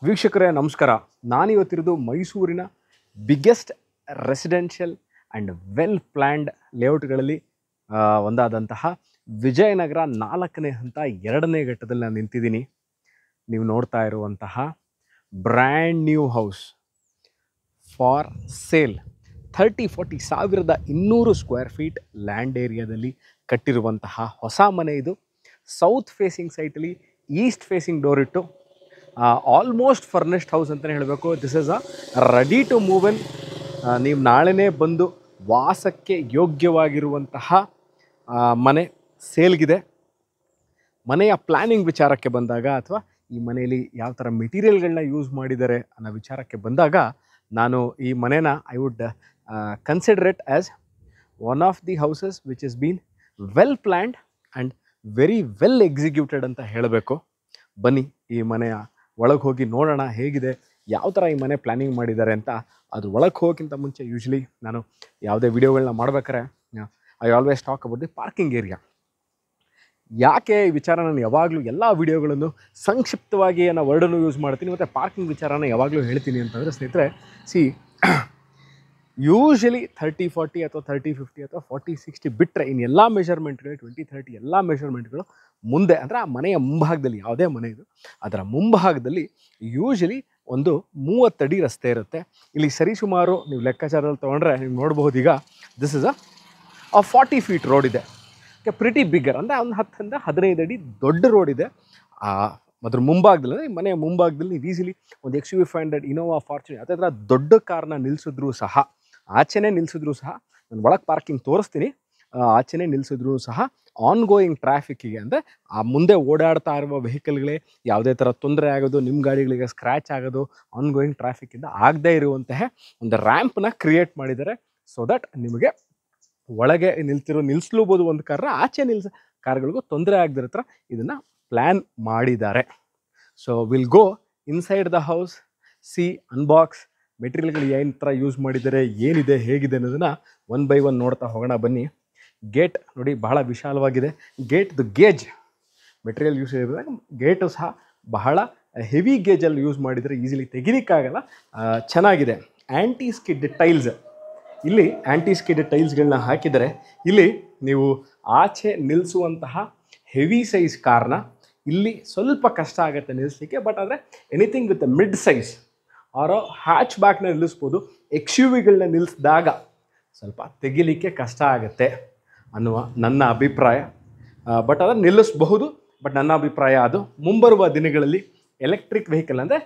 ವೀಕ್ಷಕರೇ ನಮಸ್ಕಾರ. ನಾನಿವತ್ತಿರೋದು ಮೈಸೂರಿನ biggest residential and well planned ಲೇಔಟ್ಗಳಲ್ಲಿ ಒಂದಾದಂತಹ ವಿಜಯನಗರ 4ನೇ ಹಂತ 2ನೇ ಘಟ್ಟದಲ್ಲಿ ನಾನು ನಿಂತಿದ್ದೀನಿ. ನೀವು ನೋಡ್ತಾ ಇರುವಂತಹ brand new house for sale 30-40 1200 square feet land ಏರಿಯಾದಲ್ಲಿ ಕಟ್ಟಿರುವಂತಹ ಹೊಸ ಮನೆ ಇದು. ಸೌತ್ ಫೇಸಿಂಗ್ ಸೈಟಲ್ಲಿ ಈಸ್ಟ್ ಫೇಸಿಂಗ್ ಡೋರ್ ಇಟ್ಟು ಆಲ್ಮೋಸ್ಟ್ ಫರ್ನಿಶ್ಡ್ ಹೌಸ್ ಅಂತಲೇ ಹೇಳಬೇಕು. This is a ready to move in. ನೀವು ನಾಳೆನೇ ಬಂದು ವಾಸಕ್ಕೆ ಯೋಗ್ಯವಾಗಿರುವಂತಹ ಮನೆ ಸೇಲ್ಗಿದೆ. ಮನೆಯ ಪ್ಲ್ಯಾನಿಂಗ್ ವಿಚಾರಕ್ಕೆ ಬಂದಾಗ ಅಥವಾ ಈ ಮನೆಯಲ್ಲಿ ಯಾವ ಥರ ಮೆಟೀರಿಯಲ್ಗಳನ್ನ ಯೂಸ್ ಮಾಡಿದ್ದಾರೆ ಅನ್ನೋ ವಿಚಾರಕ್ಕೆ ಬಂದಾಗ ನಾನು ಈ ಮನೆನ I would consider it as one of the houses which is been well planned and very well executed ಅಂತ ಹೇಳಬೇಕು. ಬನ್ನಿ ಈ ಮನೆಯ ಒಳಗೆ ಹೋಗಿ ನೋಡೋಣ ಹೇಗಿದೆ, ಯಾವ ಥರ ಈ ಮನೆ ಪ್ಲ್ಯಾನಿಂಗ್ ಮಾಡಿದ್ದಾರೆ ಅಂತ. ಅದ್ರ ಒಳಗೆ ಹೋಗೋಕ್ಕಿಂತ ಮುಂಚೆ ಯೂಶ್ವಲಿ ನಾನು ಯಾವುದೇ ವಿಡಿಯೋಗಳನ್ನ ಮಾಡ್ಬೇಕಾರೆ I always talk about the parking area. ಯಾಕೆ ಈ ವಿಚಾರ ನಾನು ಯಾವಾಗಲೂ ಎಲ್ಲ ವಿಡಿಯೋಗಳನ್ನು ಸಂಕ್ಷಿಪ್ತವಾಗಿ ಅನ್ನೋ ವರ್ಡನ್ನು ಯೂಸ್ ಮಾಡ್ತೀನಿ ಮತ್ತು ಪಾರ್ಕಿಂಗ್ ವಿಚಾರನ ಯಾವಾಗಲೂ ಹೇಳ್ತೀನಿ ಅಂತಂದರೆ ಸ್ನೇಹಿತರೆ, ಯೂಶ್ವಲಿ 30-40 ಅಥವಾ 30-50 ಅಥವಾ 40-60 ಬಿಟ್ಟರೆ ಇನ್ನು ಎಲ್ಲ ಮೆಷರ್ಮೆಂಟ್ಗಳು 20-30 ಎಲ್ಲ ಮೆಷರ್ಮೆಂಟ್ಗಳು ಮುಂದೆ ಅಂದರೆ ಆ ಮನೆಯ ಮುಂಭಾಗದಲ್ಲಿ, ಯಾವುದೇ ಮನೆ ಇದು ಅದರ ಮುಂಭಾಗದಲ್ಲಿ ಯೂಶ್ವಲಿ ಒಂದು 30 ಅಡಿ ರಸ್ತೆ ಇರುತ್ತೆ. ಇಲ್ಲಿ ಸರಿಸುಮಾರು ನೀವು ಲೆಕ್ಕಾಚಾರದಲ್ಲಿ ತೊಗೊಂಡ್ರೆ ನೀವು ನೋಡ್ಬೋದು. ಈಗ this is a 40 feet road ಇದೆ. ಪ್ರಿಟಿ ಬಿಗ್ಗರ್ ಅಂದರೆ ಒಂದು 10-15 ಅಡಿ ದೊಡ್ಡ ರೋಡ್ ಇದೆ. ಅದ್ರ ಮುಂಭಾಗದಲ್ಲಿ ಅಂದರೆ ಮನೆಯ ಮುಂಭಾಗದಲ್ಲಿ ನೀವು ಈಸಿಲಿ ಒಂದು XUV 500 ಇನೋವಾ ಫಾರ್ಚುನರ್ ಅದೇ ಥರ ದೊಡ್ಡ ಕಾರ್ನ ನಿಲ್ಲಿಸಿದ್ರು ಸಹ, ಆಚೆನೇ ನಿಲ್ಲಿಸಿದ್ರು ಸಹ, ನಾನು ಒಳಗೆ ಪಾರ್ಕಿಂಗ್ ತೋರಿಸ್ತೀನಿ, ಆಚೆನೇ ನಿಲ್ಲಿಸಿದ್ರು ಸಹ ಆನ್ ಗೋಯಿಂಗ್ ಟ್ರಾಫಿಕ್ಕಿಗೆ ಅಂದರೆ ಆ ಮುಂದೆ ಓಡಾಡ್ತಾ ಇರುವ ವೆಹಿಕಲ್ಗಳೇ ಯಾವುದೇ ಥರ ತೊಂದರೆ ಆಗೋದು, ನಿಮ್ಮ ಗಾಡಿಗಳಿಗೆ ಸ್ಕ್ರ್ಯಾಚ್ ಆಗೋದು ಆನ್ ಗೋಯಿಂಗ್ ಟ್ರಾಫಿಕ್ಕಿಂದ ಆಗದೇ ಇರುವಂತಹ ಒಂದು ರ್ಯಾಂಪ್ನ ಕ್ರಿಯೇಟ್ ಮಾಡಿದ್ದಾರೆ. ಸೊ ದಟ್ ನಿಮಗೆ ಒಳಗೆ ನಿಲ್ಲಿಸ್ಲೂಬೋದು ಒಂದು ಕಾರ್ನ, ಆಚೆ ಕಾರ್ಗಳಿಗೂ ತೊಂದರೆ ಆಗದಿರೋ ಥರ ಇದನ್ನು ಪ್ಲ್ಯಾನ್ ಮಾಡಿದ್ದಾರೆ. So will go inside the house, see, unbox, ಮೆಟೀರಿಯಲ್ಗಳು ಏನು ಥರ ಯೂಸ್ ಮಾಡಿದ್ದಾರೆ, ಏನಿದೆ, ಹೇಗಿದೆ ಅನ್ನೋದನ್ನು ಒನ್ ಬೈ ಒನ್ ನೋಡ್ತಾ ಹೋಗೋಣ ಬನ್ನಿ. ಗೇಟ್ ನೋಡಿ ಬಹಳ ವಿಶಾಲವಾಗಿದೆ. ಗೇಟ್ದು ಗೇಜ್ ಮೆಟೀರಿಯಲ್ ಯೂಸ್ ಮಾಡಿದಾಗ ಗೇಟು ಸಹ ಬಹಳ ಹೆವಿ ಗೇಜಲ್ಲಿ ಯೂಸ್ ಮಾಡಿದರೆ ಈಸಿಲಿ ತೆಗಿಲಿಕ್ಕಾಗಲ್ಲ, ಚೆನ್ನಾಗಿದೆ. ಆ್ಯಂಟಿ ಸ್ಕಿಡ್ ಟೈಲ್ಸ್, ಇಲ್ಲಿ ಆ್ಯಂಟಿ ಸ್ಕಿಡ್ ಟೈಲ್ಸ್ಗಳನ್ನ ಹಾಕಿದರೆ ಇಲ್ಲಿ ನೀವು ಆಚೆ ನಿಲ್ಲಿಸುವಂತಹ ಹೆವಿ ಸೈಜ್ ಕಾರ್ನ ಇಲ್ಲಿ ಸ್ವಲ್ಪ ಕಷ್ಟ ಆಗುತ್ತೆ ನಿಲ್ಲಿಸಲಿಕ್ಕೆ. ಬಟ್ ಆದರೆ anything with mid size or ಹ್ಯಾಚ್ ಬ್ಯಾಕ್ನ ನಿಲ್ಲಿಸ್ಬೋದು. XUVಗಳನ್ನ ನಿಲ್ಲಿಸಿದಾಗ ಸ್ವಲ್ಪ ತೆಗಿಲಿಕ್ಕೆ ಕಷ್ಟ ಆಗುತ್ತೆ ಅನ್ನುವ ನನ್ನ ಅಭಿಪ್ರಾಯ. ಬಟ್ ಅದನ್ನು ನಿಲ್ಲಿಸಬಹುದು. ಬಟ್ ನನ್ನ ಅಭಿಪ್ರಾಯ ಅದು. ಮುಂಬರುವ ದಿನಗಳಲ್ಲಿ ಎಲೆಕ್ಟ್ರಿಕ್ ವೆಹಿಕಲ್ ಅಂದರೆ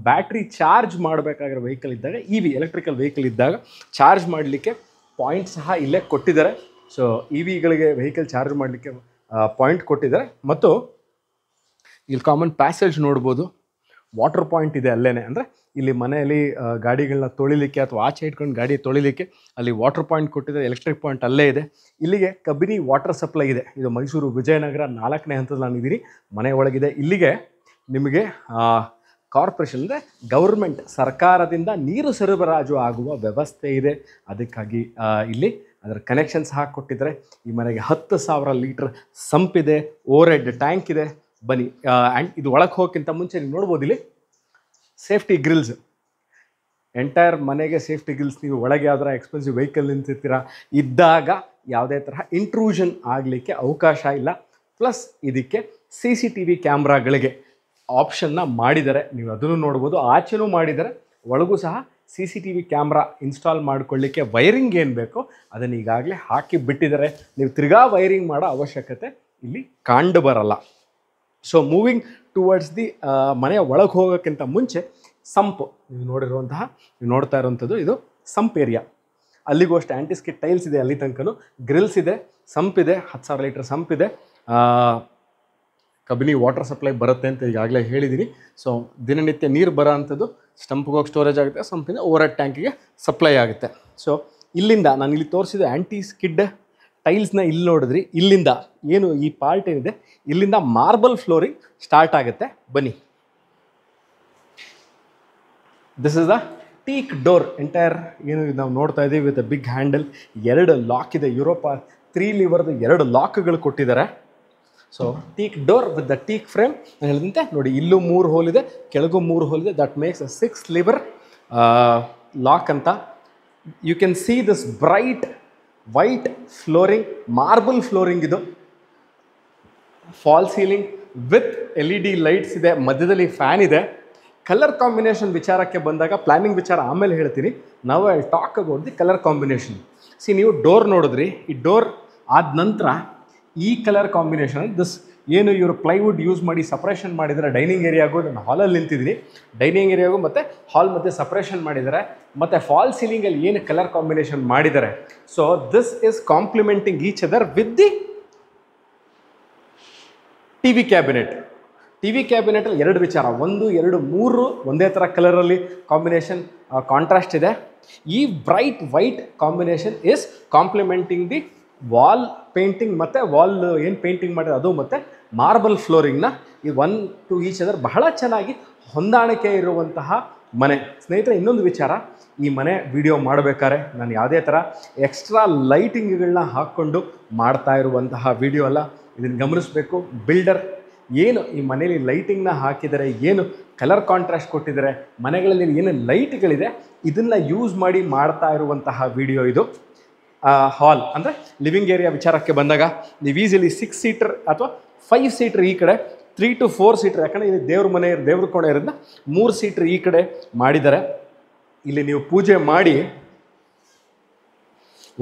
ಬ್ಯಾಟ್ರಿ ಚಾರ್ಜ್ ಮಾಡಬೇಕಾಗಿರೋ ವೆಹಿಕಲ್ ಇದ್ದಾಗ, ಎಲೆಕ್ಟ್ರಿಕಲ್ ವೆಹಿಕಲ್ ಇದ್ದಾಗ ಚಾರ್ಜ್ ಮಾಡಲಿಕ್ಕೆ ಪಾಯಿಂಟ್ ಸಹ ಇಲ್ಲೇ ಕೊಟ್ಟಿದ್ದಾರೆ. ಸೊ EVಗಳಿಗೆ ವೆಹಿಕಲ್ ಚಾರ್ಜ್ ಮಾಡಲಿಕ್ಕೆ ಪಾಯಿಂಟ್ ಕೊಟ್ಟಿದ್ದಾರೆ. ಮತ್ತು ಇಲ್ಲಿ ಕಾಮನ್ ಪ್ಯಾಸೇಜ್ ನೋಡ್ಬೋದು, ವಾಟರ್ ಪಾಯಿಂಟ್ ಇದೆ ಅಲ್ಲೇ. ಅಂದರೆ ಇಲ್ಲಿ ಮನೆಯಲ್ಲಿ ಗಾಡಿಗಳನ್ನ ತೊಳಿಲಿಕ್ಕೆ ಅಥವಾ ಆಚೆ ಇಟ್ಕೊಂಡು ಗಾಡಿ ತೊಳಿಲಿಕ್ಕೆ ಅಲ್ಲಿ ವಾಟರ್ ಪಾಯಿಂಟ್ ಕೊಟ್ಟಿದ್ದಾರೆ. ಎಲೆಕ್ಟ್ರಿಕ್ ಪಾಯಿಂಟ್ ಅಲ್ಲೇ ಇದೆ. ಇಲ್ಲಿಗೆ ಕಬಿನಿ ವಾಟರ್ ಸಪ್ಲೈ ಇದೆ. ಇದು ಮೈಸೂರು ವಿಜಯನಗರ 4ನೇ ಹಂತದಲ್ಲಿ ನಾನಿದ್ದೀನಿ, ಮನೆ ಒಳಗಿದೆ. ಇಲ್ಲಿಗೆ ನಿಮಗೆ ಕಾರ್ಪೊರೇಷನ್ ಅಂದರೆ ಗೌರ್ಮೆಂಟ್ ಸರ್ಕಾರದಿಂದ ನೀರು ಸರಬರಾಜು ಆಗುವ ವ್ಯವಸ್ಥೆ ಇದೆ. ಅದಕ್ಕಾಗಿ ಇಲ್ಲಿ ಅದರ ಕನೆಕ್ಷನ್ ಸಹ ಕೊಟ್ಟಿದ್ದಾರೆ. ಈ ಮನೆಗೆ 10,000 ಲೀಟ್ರ್ ಸಂಪಿದೆ, ಓವರ್ ಹೆಡ್ ಟ್ಯಾಂಕ್ ಇದೆ. ಬನ್ನಿ. ಆ್ಯಂಡ್ ಇದು ಒಳಗೆ ಹೋಗೋಕ್ಕಿಂತ ಮುಂಚೆ ನೀವು ನೋಡ್ಬೋದು ಇಲ್ಲಿ ಸೇಫ್ಟಿ ಗ್ರಿಲ್ಸ್, ಎಂಟೈರ್ ಮನೆಗೆ ಸೇಫ್ಟಿ ಗ್ರಿಲ್ಸ್. ನೀವು ಒಳಗೆ ಯಾವ್ದಾರ ಎಕ್ಸ್ಪೆನ್ಸಿವ್ ವೆಹಿಕಲ್ ನಿಂತಿರ್ತೀರ ಇದ್ದಾಗ ಯಾವುದೇ ತರಹ ಇಂಟ್ರೂಷನ್ ಆಗಲಿಕ್ಕೆ ಅವಕಾಶ ಇಲ್ಲ. ಪ್ಲಸ್ ಇದಕ್ಕೆ CCTV ಕ್ಯಾಮ್ರಾಗಳಿಗೆ ಆಪ್ಷನ್ನ ಮಾಡಿದ್ದಾರೆ, ನೀವು ಅದನ್ನು ನೋಡ್ಬೋದು. ಆಚೆನೂ ಮಾಡಿದ್ದಾರೆ, ಒಳಗೂ ಸಹ CCTV ಕ್ಯಾಮ್ರಾ ಇನ್ಸ್ಟಾಲ್ ಮಾಡಿಕೊಳ್ಳಿಕ್ಕೆ ವೈರಿಂಗ್ ಏನು ಬೇಕೋ ಅದನ್ನು ಈಗಾಗಲೇ ಹಾಕಿ ಬಿಟ್ಟಿದ್ದಾರೆ. ನೀವು ತಿರ್ಗಾ ವೈರಿಂಗ್ ಮಾಡೋ ಅವಶ್ಯಕತೆ ಇಲ್ಲಿ ಕಂಡು ಬರಲ್ಲ. ಸೊ ಮೂವಿಂಗ್ ಟುವರ್ಡ್ಸ್ ದಿ ಮನೆಯ ಒಳಗೆ ಹೋಗೋಕ್ಕಿಂತ ಮುಂಚೆ ಸಂಪು ನೀವು ನೋಡ್ತಾ ಇರೋವಂಥದ್ದು ಇದು ಸಂಪ್ ಏರಿಯಾ. ಅಲ್ಲಿಗೂ ಅಷ್ಟೇ ಆ್ಯಂಟಿ ಸ್ಕಿಡ್ ಟೈಲ್ಸ್ ಇದೆ, ಅಲ್ಲಿ ತನಕನೂ ಗ್ರಿಲ್ಸ್ ಇದೆ, ಸಂಪಿದೆ, 10,000 ಲೀಟ್ರ್ ಸಂಪಿದೆ. ಕಬಿನಿ ವಾಟರ್ ಸಪ್ಲೈ ಬರುತ್ತೆ ಅಂತ ಈಗಾಗಲೇ ಹೇಳಿದ್ದೀನಿ. ಸೊ ದಿನನಿತ್ಯ ನೀರು ಬರೋ ಅಂಥದ್ದು ಸ್ಟಂಪ್ಗೆ ಹೋಗಿ ಸ್ಟೋರೇಜ್ ಆಗುತ್ತೆ, ಸಂಪಿಂದ ಓವರ್ ಹೆಡ್ ಟ್ಯಾಂಕಿಗೆ ಸಪ್ಲೈ ಆಗುತ್ತೆ. ಸೊ ಇಲ್ಲಿಂದ ನಾನು ಇಲ್ಲಿ ತೋರಿಸಿದ ಆ್ಯಂಟಿ ಸ್ಕಿಡ್ ಟೈಲ್ಸ್ನ ಇಲ್ಲಿ ನೋಡಿದ್ರಿ, ಇಲ್ಲಿಂದ ಏನು ಈ ಪಾರ್ಟ್ ಏನಿದೆ ಇಲ್ಲಿಂದ ಮಾರ್ಬಲ್ ಫ್ಲೋರಿಂಗ್ ಸ್ಟಾರ್ಟ್ ಆಗುತ್ತೆ. ಬನ್ನಿ. This is the teak door. Entire ಏನು ನಾವು ನೋಡ್ತಾ ಇದ್ದೀವಿ ವಿತ್ ಬಿಗ್ ಹ್ಯಾಂಡಲ್. 2 ಲಾಕ್ ಇದೆ. ಯುರೋಪ 3 ಲಿವರ್ದು 2 ಲಾಕ್ಗಳು ಕೊಟ್ಟಿದ್ದಾರೆ. So teak door with the teak frame ನಾನು ಹೇಳಿದಂತೆ ನೋಡಿ, ಇಲ್ಲೂ 3 ಹೋಲ್ ಇದೆ, ಕೆಳಗೂ 3 ಹೋಲ್ ಇದೆ. That makes a 6 lever lock ಅಂತ. You can see this bright white flooring, marble flooring ಇದು. False ceiling with LED lights ಇದೆ, ಮಧ್ಯದಲ್ಲಿ ಫ್ಯಾನ್ ಇದೆ. ಕಲರ್ ಕಾಂಬಿನೇಷನ್ ವಿಚಾರಕ್ಕೆ ಬಂದಾಗ ಪ್ಲ್ಯಾನಿಂಗ್ ವಿಚಾರ ಆಮೇಲೆ ಹೇಳ್ತೀನಿ. ನಾವು I talk about the colour combination. C, ನೀವು ಡೋರ್ ನೋಡಿದ್ರಿ, ಈ ಡೋರ್ ಆದ ನಂತರ ಈ ಕಲರ್ ಕಾಂಬಿನೇಷನ್ ದಿಸ್ ಏನು ಇವರು ಪ್ಲೈವುಡ್ ಯೂಸ್ ಮಾಡಿ ಸಪ್ರೇಷನ್ ಮಾಡಿದ್ದಾರೆ. ಡೈನಿಂಗ್ ಏರಿಯಾಗೂ, ನಾನು ಹಾಲಲ್ಲಿ ನಿಂತಿದ್ದೀನಿ, ಡೈನಿಂಗ್ ಏರಿಯಾಗೂ ಮತ್ತು ಹಾಲ್ ಮಧ್ಯೆ ಸಪ್ರೇಷನ್ ಮಾಡಿದ್ದಾರೆ. ಮತ್ತು ಫಾಲ್ ಸೀಲಿಂಗಲ್ಲಿ ಏನು ಕಲರ್ ಕಾಂಬಿನೇಷನ್ ಮಾಡಿದ್ದಾರೆ. So this is complementing each other with the TV cabinet. TV ಕ್ಯಾಬಿನೆಟಲ್ಲಿ 2 ವಿಚಾರ, 1, 2, 3 ಒಂದೇ ಥರ ಕಲರಲ್ಲಿ ಕಾಂಬಿನೇಷನ್ ಕಾಂಟ್ರಾಸ್ಟ್ ಇದೆ. ಈ bright white combination is complementing the wall painting ಮತ್ತು ವಾಲ್ ಏನು ಪೇಂಟಿಂಗ್ ಮಾಡಿದ್ರೆ ಅದು ಮತ್ತು ಮಾರ್ಬಲ್ ಫ್ಲೋರಿಂಗ್ನ ಈ 1 to ಈಚ್ ಅದರ್ ಬಹಳ ಚೆನ್ನಾಗಿ ಹೊಂದಾಣಿಕೆ ಇರುವಂತಹ ಮನೆ. ಸ್ನೇಹಿತರೆ, ಇನ್ನೊಂದು ವಿಚಾರ, ಈ ಮನೆ ವಿಡಿಯೋ ಮಾಡಬೇಕಾದ್ರೆ ನಾನು ಯಾವುದೇ ಥರ ಎಕ್ಸ್ಟ್ರಾ ಲೈಟಿಂಗ್ಗಳನ್ನ ಹಾಕ್ಕೊಂಡು ಮಾಡ್ತಾ ಇರುವಂತಹ ವಿಡಿಯೋ ಅಲ್ಲ. ಇದನ್ನು ಗಮನಿಸಬೇಕು. ಬಿಲ್ಡರ್ ಏನು ಈ ಮನೇಲಿ ಲೈಟಿಂಗ್ನ ಹಾಕಿದರೆ, ಏನು ಕಲರ್ ಕಾಂಟ್ರಾಸ್ಟ್ ಕೊಟ್ಟಿದ್ದಾರೆ, ಮನೆಗಳಲ್ಲಿ ಏನು ಲೈಟ್ಗಳಿದೆ, ಇದನ್ನು ಯೂಸ್ ಮಾಡಿ ಮಾಡ್ತಾ ಇರುವಂತಹ ವಿಡಿಯೋ ಇದು. ಹಾಲ್ ಅಂದರೆ ಲಿವಿಂಗ್ ಏರಿಯಾ ವಿಚಾರಕ್ಕೆ ಬಂದಾಗ ನೀವು ಈಸಿಲಿ 6 ಸೀಟರ್ ಅಥವಾ 5 ಸೀಟರ್ ಈ ಕಡೆ, 3 to 4 ಸೀಟರ್, ಯಾಕಂದರೆ ಇಲ್ಲಿ ದೇವ್ರ ಕೋಣೆ ಇರೋದನ್ನ 3 ಸೀಟರ್ ಈ ಕಡೆ ಮಾಡಿದ್ದಾರೆ. ಇಲ್ಲಿ ನೀವು ಪೂಜೆ ಮಾಡಿ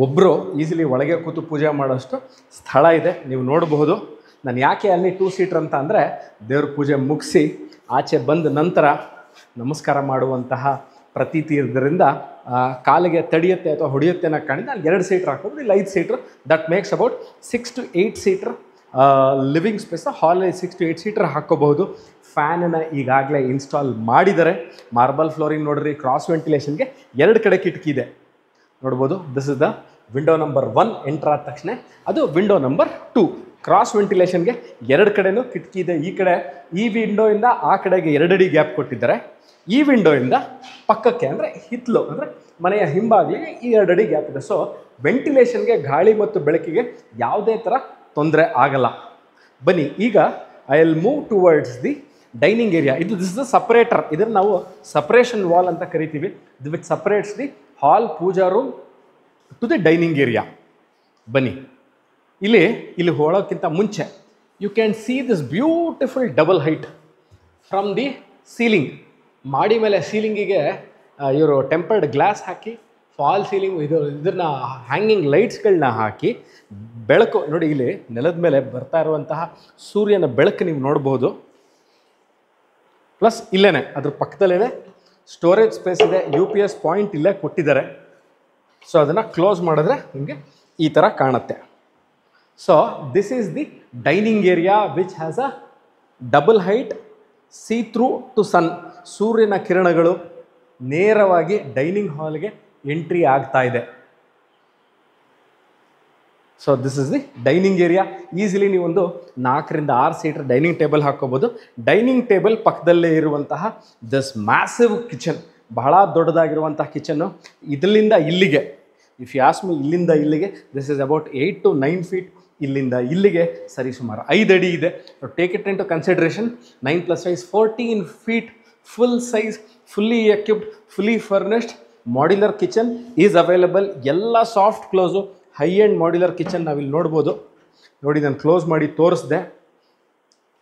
ಒಬ್ಬರು ಈಸಿಲಿ ಒಳಗೆ ಕೂತು ಪೂಜೆ ಮಾಡೋಷ್ಟು ಸ್ಥಳ ಇದೆ, ನೀವು ನೋಡಬಹುದು. ನಾನು ಯಾಕೆ ಅಲ್ಲಿ 2 ಸೀಟರ್ ಅಂತ ಅಂದರೆ, ದೇವ್ರ ಪೂಜೆ ಮುಗಿಸಿ ಆಚೆ ಬಂದ ನಂತರ ನಮಸ್ಕಾರ ಮಾಡುವಂತಹ ಪ್ರತೀತಿ ಇರೋದ್ರಿಂದ ಕಾಲಿಗೆ ತಡೆಯುತ್ತೆ ಅಥವಾ ಹೊಡೆಯುತ್ತೆ ಅನ್ನೋ ಕಾಣಿಂದ ಅಲ್ಲಿ 2 ಸೀಟರ್ ಹಾಕ್ಬೋದು, ಇಲ್ಲಿ 5 seater. That makes about 6 to 8 seater living space. ಹಾಲಲ್ಲಿ 6 to 8 ಸೀಟರ್ ಹಾಕ್ಕೋಬಹುದು. ಫ್ಯಾನನ್ನು ಈಗಾಗಲೇ ಇನ್ಸ್ಟಾಲ್ ಮಾಡಿದ್ದಾರೆ. ಮಾರ್ಬಲ್ ಫ್ಲೋರಿಂಗ್ ನೋಡ್ರಿ, ಕ್ರಾಸ್ ವೆಂಟಿಲೇಷನ್ಗೆ 2 ಕಡೆ ಕಿಟಕಿ ಇದೆ, ನೋಡ್ಬೋದು. This is the window number 1 enter ಆದ ತಕ್ಷಣ. ಅದು ವಿಂಡೋ ನಂಬರ್ 2 ಕ್ರಾಸ್ ವೆಂಟಿಲೇಷನ್ಗೆ 2 ಕಡೆನೂ ಕಿಟಕಿ ಇದೆ. ಈ ಕಡೆ ಈ ವಿಂಡೋಯಿಂದ ಆ ಕಡೆಗೆ 2 ಅಡಿ ಗ್ಯಾಪ್ ಕೊಟ್ಟಿದ್ದಾರೆ. ಈ ವಿಂಡೋಯಿಂದ ಪಕ್ಕಕ್ಕೆ ಅಂದರೆ ಹಿತ್ತಲು ಅಂದರೆ ಮನೆಯ ಹಿಂಬಾಗಿಲಿಗೆ ಈ 2 ಅಡಿ ಗ್ಯಾಪ್ ಇದೆ. ಸೊ ವೆಂಟಿಲೇಷನ್ಗೆ, ಗಾಳಿ ಮತ್ತು ಬೆಳಕಿಗೆ ಯಾವುದೇ ಥರ ತೊಂದರೆ ಆಗಲ್ಲ. ಬನ್ನಿ, ಈಗ I will move towards the dining area. ಇದು ದಿಸ್ ಇಸ್ ದ ಸಪ್ರೇಟರ್. ಇದನ್ನು ನಾವು ಸಪ್ರೇಷನ್ ವಾಲ್ ಅಂತ ಕರಿತೀವಿ. Which separates the hall, puja room to the dining area. ಬನ್ನಿ, ಇಲ್ಲಿ ಹೋಗೋಕ್ಕಿಂತ ಮುಂಚೆ you can see this beautiful double height from the ceiling. ಮಾಡಿ ಮೇಲೆ ಸೀಲಿಂಗಿಗೆ ಇವರು ಟೆಂಪರ್ಡ್ ಗ್ಲಾಸ್ ಹಾಕಿ, ಫಾಲ್ ಸೀಲಿಂಗ್ ಇದನ್ನ ಹ್ಯಾಂಗಿಂಗ್ ಲೈಟ್ಸ್ಗಳನ್ನ ಹಾಕಿ, ಬೆಳಕು ನೋಡಿ, ಇಲ್ಲಿ ನೆಲದ ಮೇಲೆ ಬರ್ತಾ ಇರುವಂತಹ ಸೂರ್ಯನ ಬೆಳಕು ನೀವು ನೋಡ್ಬೋದು. ಪ್ಲಸ್ ಇಲ್ಲೇ ಅದ್ರ ಪಕ್ಕದಲ್ಲೇ ಸ್ಟೋರೇಜ್ ಸ್ಪೇಸ್ ಇದೆ. UPS ಪಾಯಿಂಟ್ ಇಲ್ಲೇ ಕೊಟ್ಟಿದ್ದಾರೆ. ಸೊ ಅದನ್ನು ಕ್ಲೋಸ್ ಮಾಡಿದ್ರೆ ನಿಮಗೆ ಈ ಥರ ಕಾಣುತ್ತೆ. So this is the dining area which has a double height, see through to sun. ಸೂರ್ಯನ ಕಿರಣಗಳು ನೇರವಾಗಿ ಡೈನಿಂಗ್ ಹಾಲ್ಗೆ ಎಂಟ್ರಿ ಆಗ್ತಾ ಇದೆ. So this is the dining area. Easily ನೀವೊಂದು 4 ರಿಂದ 6 ಸೀಟರ್ ಡೈನಿಂಗ್ ಟೇಬಲ್ ಹಾಕೋಬೋದು. ಡೈನಿಂಗ್ ಟೇಬಲ್ ಪಕ್ಕದಲ್ಲೇ ಇರುವಂತಹ ದಿಸ್ ಮ್ಯಾಸಿವ್ ಕಿಚನ್, ಬಹಳ ದೊಡ್ಡದಾಗಿರುವಂತಹ ಕಿಚನ್ನು. ಇದರಿಂದ ಇಲ್ಲಿಗೆ, ಇಫ್ ಯು ಆಸ್ಕ್ ಮಿ, ಇಲ್ಲಿಂದ ಇಲ್ಲಿಗೆ this is about 8 to 9 feet. ಇಲ್ಲಿಂದ ಇಲ್ಲಿಗೆ ಸರಿಸುಮಾರು 5 ಅಡಿ ಇದೆ. Take it into consideration. 9 + 5 14 feet. Full size, fully equipped, fully furnished modular kitchen is available. ಎಲ್ಲ soft close, high end modular kitchen ನಾವಿಲ್ಲಿ ನೋಡ್ಬೋದು. ನೋಡಿ, ನಾನು ಕ್ಲೋಸ್ ಮಾಡಿ ತೋರಿಸ್ದೆ.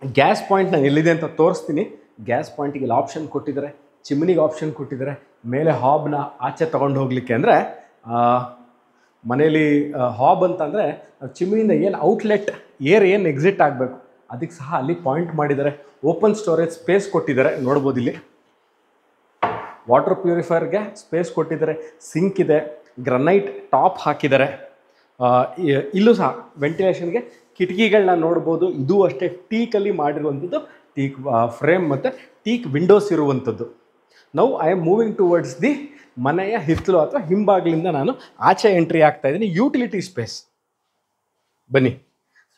ಗ್ಯಾಸ್ ಪಾಯಿಂಟ್ ನಾನು ಎಲ್ಲಿದೆ ಅಂತ ತೋರಿಸ್ತೀನಿ. ಗ್ಯಾಸ್ ಪಾಯಿಂಟಿಗೆ ಇಲ್ಲಿ ಆಪ್ಷನ್ ಕೊಟ್ಟಿದ್ದಾರೆ, ಚಿಮ್ನಿಗೆ ಆಪ್ಷನ್ ಕೊಟ್ಟಿದ್ದಾರೆ. ಮೇಲೆ ಹಾಬ್ನ ಆಚೆ ತೊಗೊಂಡು ಹೋಗಲಿಕ್ಕೆ ಅಂದರೆ, ಮನೇಲಿ ಹಾಬ್ ಅಂತಂದರೆ ಚಿಮ್ನಿಯಿಂದ ಏನು ಔಟ್ಲೆಟ್ ಏರ್ ಏನು ಎಕ್ಸಿಟ್ ಆಗಬೇಕು ಅದಕ್ಕೆ ಸಹ ಅಲ್ಲಿ ಪಾಯಿಂಟ್ ಮಾಡಿದ್ದಾರೆ. ಓಪನ್ ಸ್ಟೋರೇಜ್ ಸ್ಪೇಸ್ ಕೊಟ್ಟಿದ್ದಾರೆ, ನೋಡ್ಬೋದು. ಇಲ್ಲಿ ವಾಟರ್ ಪ್ಯೂರಿಫೈರ್ಗೆ ಸ್ಪೇಸ್ ಕೊಟ್ಟಿದ್ದಾರೆ. ಸಿಂಕ್ ಇದೆ, ಗ್ರನೈಟ್ ಟಾಪ್ ಹಾಕಿದ್ದಾರೆ. ಇಲ್ಲೂ ಸಹ ವೆಂಟಿಲೇಷನ್ಗೆ ಕಿಟಕಿಗಳನ್ನ ನೋಡ್ಬೋದು. ಇದು ಅಷ್ಟೇ ಟೀಕಲ್ಲಿ ಮಾಡಿರುವಂಥದ್ದು, ಟೀಕ್ ಫ್ರೇಮ್ ಮತ್ತು ಟೀಕ್ ವಿಂಡೋಸ್ ಇರುವಂಥದ್ದು. Now I am moving towards the ಮನೆಯ ಹಿತ್ತಲು ಅಥವಾ ಹಿಂಬಾಗಿಲಿಂದ ನಾನು ಆಚೆ ಎಂಟ್ರಿ ಆಗ್ತಾ ಇದ್ದೀನಿ. ಯೂಟಿಲಿಟಿ ಸ್ಪೇಸ್ ಬನ್ನಿ.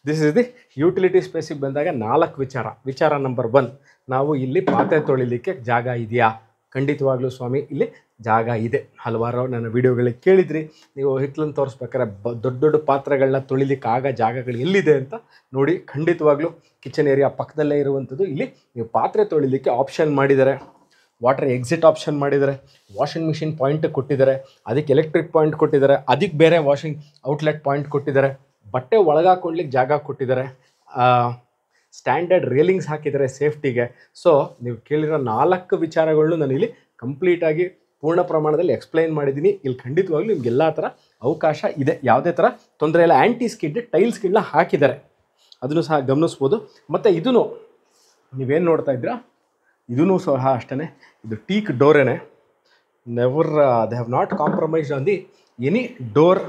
ದಿಸ್ ಇಸ್ ದಿ ಯೂಟಿಲಿಟಿ ಸ್ಪೇಸಿಗೆ ಬಂದಾಗ 4 ವಿಚಾರ. ವಿಚಾರ ನಂಬರ್ 1, ನಾವು ಇಲ್ಲಿ ಪಾತ್ರೆ ತೊಳಿಲಿಕ್ಕೆ ಜಾಗ ಇದೆಯಾ? ಖಂಡಿತವಾಗ್ಲೂ ಸ್ವಾಮಿ ಇಲ್ಲಿ ಜಾಗ ಇದೆ. ಹಲವಾರು ನನ್ನ ವೀಡಿಯೋಗಳಿಗೆ ಕೇಳಿದ್ರಿ, ನೀವು ಹಿತ್ಲನ್ನು ತೋರಿಸ್ಬೇಕಾದ್ರೆ ದೊಡ್ಡ ದೊಡ್ಡ ಪಾತ್ರೆಗಳನ್ನ ತೊಳಿಲಿಕ್ಕೆ ಆಗ ಜಾಗಗಳು ಎಲ್ಲಿದೆ ಅಂತ ನೋಡಿ. ಖಂಡಿತವಾಗ್ಲೂ ಕಿಚನ್ ಏರಿಯಾ ಪಕ್ಕದಲ್ಲೇ ಇರುವಂಥದ್ದು. ಇಲ್ಲಿ ನೀವು ಪಾತ್ರೆ ತೊಳಿಲಿಕ್ಕೆ ಆಪ್ಷನ್ ಮಾಡಿದ್ದಾರೆ, ವಾಟರ್ ಎಕ್ಸಿಟ್ ಆಪ್ಷನ್ ಮಾಡಿದ್ದಾರೆ, ವಾಷಿಂಗ್ ಮಿಷಿನ್ ಪಾಯಿಂಟ್ ಕೊಟ್ಟಿದ್ದಾರೆ, ಅದಕ್ಕೆ ಎಲೆಕ್ಟ್ರಿಕ್ ಪಾಯಿಂಟ್ ಕೊಟ್ಟಿದ್ದಾರೆ, ಅದಕ್ಕೆ ಬೇರೆ ವಾಷಿಂಗ್ ಔಟ್ಲೆಟ್ ಪಾಯಿಂಟ್ ಕೊಟ್ಟಿದ್ದಾರೆ, ಬಟ್ಟೆ ಒಳಗಾಕೊಳ್ಳಿಕ್ಕೆ ಜಾಗ ಕೊಟ್ಟಿದ್ದಾರೆ, ಸ್ಟ್ಯಾಂಡರ್ಡ್ ರೇಲಿಂಗ್ಸ್ ಹಾಕಿದ್ದಾರೆ ಸೇಫ್ಟಿಗೆ. ಸೊ ನೀವು ಕೇಳಿರೋ 4 ವಿಚಾರಗಳನ್ನು ನಾನು ಇಲ್ಲಿ ಕಂಪ್ಲೀಟಾಗಿ ಪೂರ್ಣ ಪ್ರಮಾಣದಲ್ಲಿ ಎಕ್ಸ್ಪ್ಲೈನ್ ಮಾಡಿದ್ದೀನಿ. ಇಲ್ಲಿ ಖಂಡಿತವಾಗ್ಲೂ ನಿಮ್ಗೆ ಎಲ್ಲ ಥರ ಅವಕಾಶ ಇದೆ, ಯಾವುದೇ ಥರ ತೊಂದರೆ ಇಲ್ಲ. ಆ್ಯಂಟಿ ಸ್ಕಿಡ್ ಟೈಲ್ಸ್ಗಳನ್ನ ಹಾಕಿದ್ದಾರೆ, ಅದನ್ನು ಸಹ ಗಮನಿಸ್ಬೋದು. ಮತ್ತು ಇದೂ ನೀವೇನು ನೋಡ್ತಾ ಇದ್ದೀರಾ, ಇದೂ ಸಹ ಅಷ್ಟೇ, ಇದು ಟೀಕ್ ಡೋರೇನೆ. Never they have not compromised on the any door,